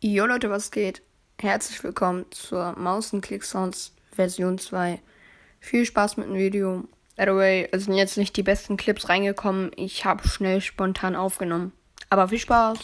Jo Leute, was geht? Herzlich willkommen zur Maus und Click Sounds Version 2. Viel Spaß mit dem Video. By the way, es sind jetzt nicht die besten Clips reingekommen. Ich habe schnell spontan aufgenommen. Aber viel Spaß!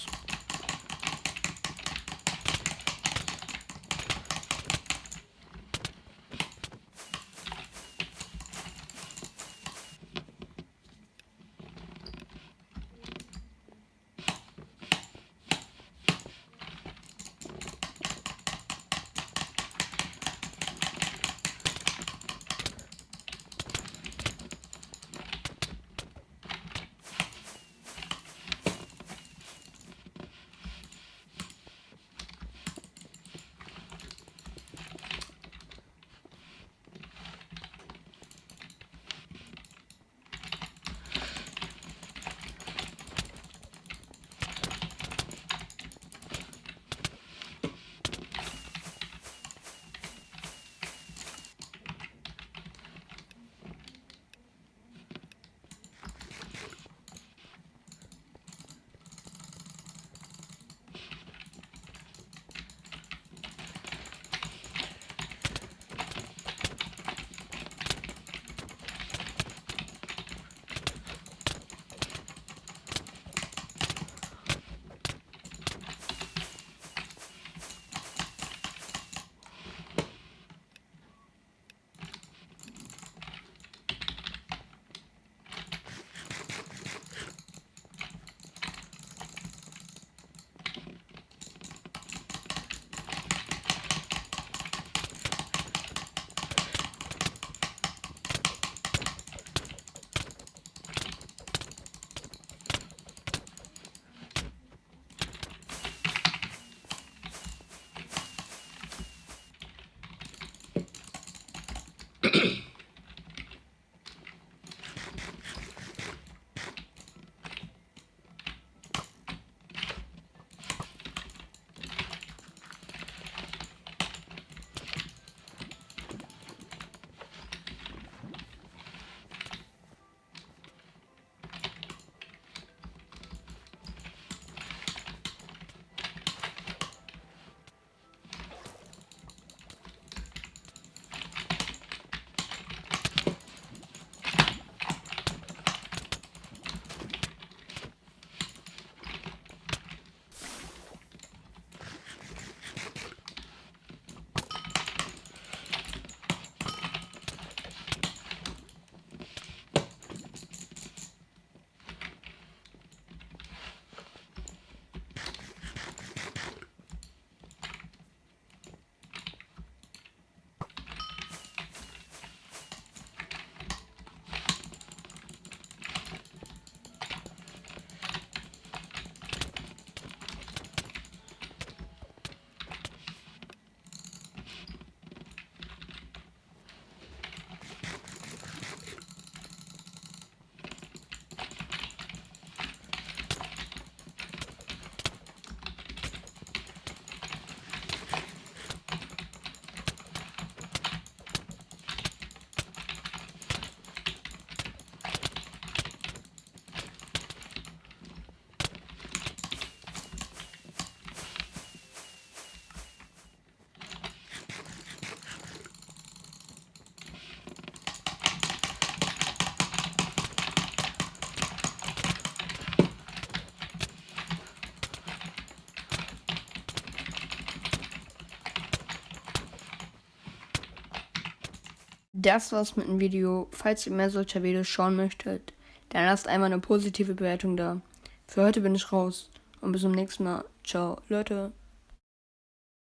Das war's mit dem Video. Falls ihr mehr solcher Videos schauen möchtet, dann lasst einmal eine positive Bewertung da. Für heute bin ich raus und bis zum nächsten Mal. Ciao, Leute.